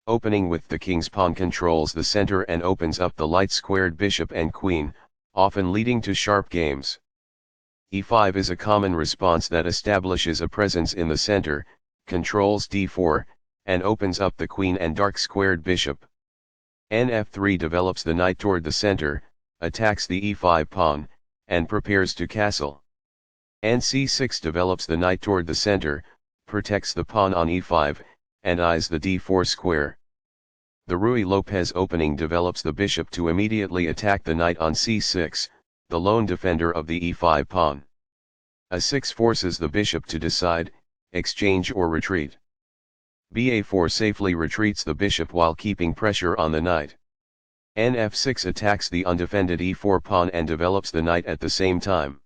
Opening with the king's pawn controls the center and opens up the light-squared bishop and queen, often leading to sharp games. e5 is a common response that establishes a presence in the center, controls d4, and opens up the queen and dark-squared bishop. F3 develops the knight toward the center, attacks the e5 pawn, and prepares to castle. C6 develops the knight toward the center, protects the pawn on e5, and eyes the d4 square. The Ruy Lopez opening develops the bishop to immediately attack the knight on c6, the lone defender of the e5 pawn. A6 forces the bishop to decide, exchange or retreat. Ba4 safely retreats the bishop while keeping pressure on the knight. F6 attacks the undefended e4 pawn and develops the knight at the same time.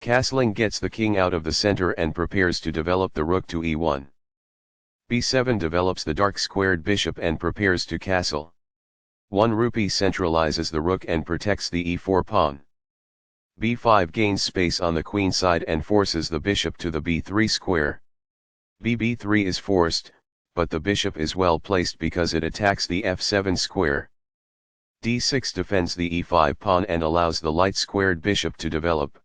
Castling gets the king out of the center and prepares to develop the rook to e1. B7 develops the dark-squared bishop and prepares to castle. 1 rupee centralizes the rook and protects the e4 pawn. B5 gains space on the queen side and forces the bishop to the b3 square. B3 is forced, but the bishop is well placed because it attacks the f7 square. D6 defends the e5 pawn and allows the light-squared bishop to develop.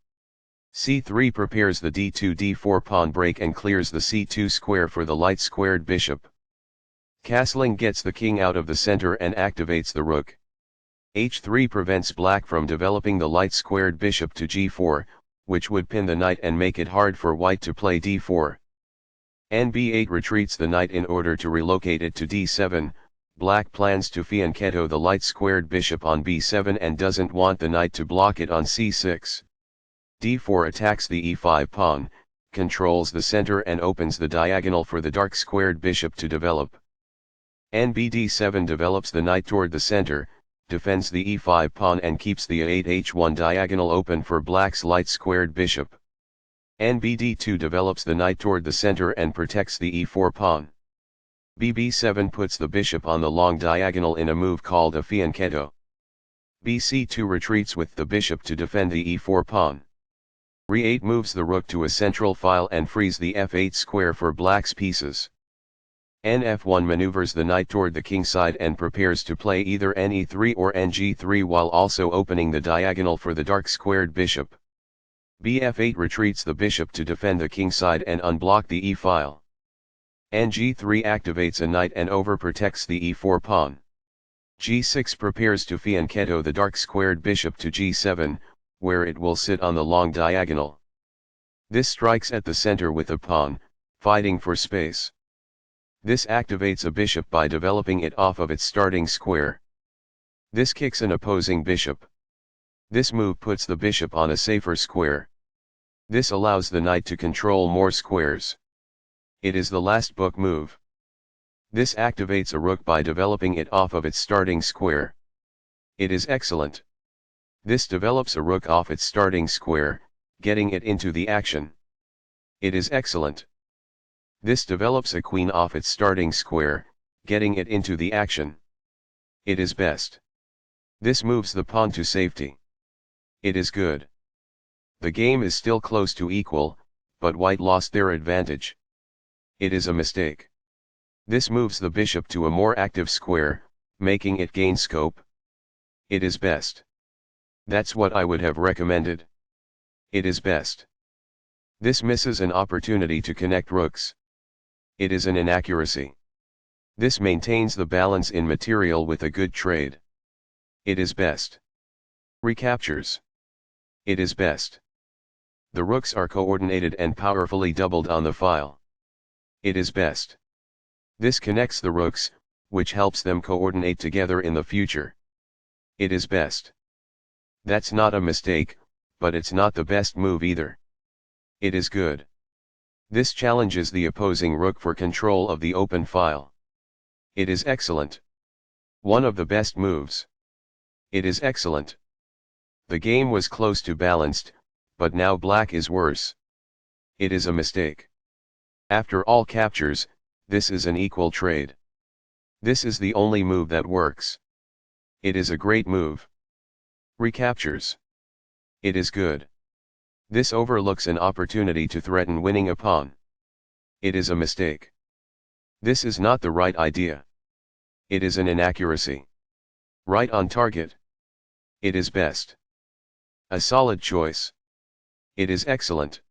C3 prepares the d2-d4 pawn break and clears the c2 square for the light-squared bishop. Castling gets the king out of the center and activates the rook. H3 prevents black from developing the light-squared bishop to g4, which would pin the knight and make it hard for white to play d4. B8 retreats the knight in order to relocate it to d7. Black plans to fianchetto the light-squared bishop on b7 and doesn't want the knight to block it on c6. d4 attacks the e5 pawn, controls the center and opens the diagonal for the dark-squared bishop to develop. d7 develops the knight toward the center, defends the e5 pawn and keeps the a8-h1 diagonal open for black's light-squared bishop. d2 develops the knight toward the center and protects the e4 pawn. b7 puts the bishop on the long diagonal in a move called a fianchetto. bc2 retreats with the bishop to defend the e4 pawn. Re8 moves the rook to a central file and frees the f8 square for black's pieces. F1 maneuvers the knight toward the king side and prepares to play either ne3 or ng3 while also opening the diagonal for the dark-squared bishop. Bf8 retreats the bishop to defend the king side and unblock the e-file. Ng3 activates a knight and overprotects the e4 pawn. G6 prepares to fianchetto the dark-squared bishop to g7, where it will sit on the long diagonal. This strikes at the center with a pawn, fighting for space. This activates a bishop by developing it off of its starting square. This kicks an opposing bishop. This move puts the bishop on a safer square. This allows the knight to control more squares. It is the last book move. This activates a rook by developing it off of its starting square. It is excellent. This develops a rook off its starting square, getting it into the action. It is excellent. This develops a queen off its starting square, getting it into the action. It is best. This moves the pawn to safety. It is good. The game is still close to equal, but white lost their advantage. It is a mistake. This moves the bishop to a more active square, making it gain scope. It is best. That's what I would have recommended. It is best. This misses an opportunity to connect rooks. It is an inaccuracy. This maintains the balance in material with a good trade. It is best. Recaptures. It is best. The rooks are coordinated and powerfully doubled on the file. It is best. This connects the rooks, which helps them coordinate together in the future. It is best. That's not a mistake, but it's not the best move either. It is good. This challenges the opposing rook for control of the open file. It is excellent. One of the best moves. It is excellent. The game was close to balanced, but now black is worse. It is a mistake. After all captures, this is an equal trade. This is the only move that works. It is a great move. Recaptures. It is good. This overlooks an opportunity to threaten winning a pawn. It is a mistake. This is not the right idea. It is an inaccuracy. Right on target. It is best. A solid choice. It is excellent.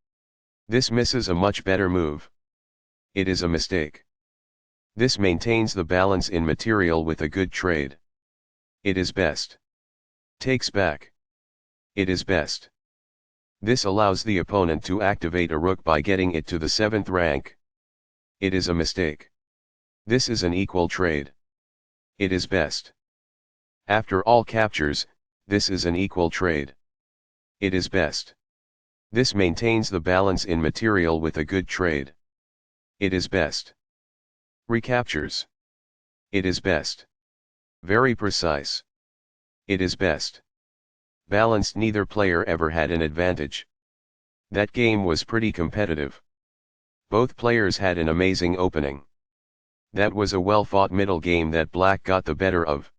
This misses a much better move. It is a mistake. This maintains the balance in material with a good trade. It is best. Takes back. It is best. This allows the opponent to activate a rook by getting it to the 7th rank. It is a mistake. This is an equal trade. It is best. After all captures, this is an equal trade. It is best. This maintains the balance in material with a good trade. It is best. Recaptures. It is best. Very precise. It is best. Balanced. Neither player ever had an advantage. That game was pretty competitive. Both players had an amazing opening. That was a well-fought middle game that Black got the better of.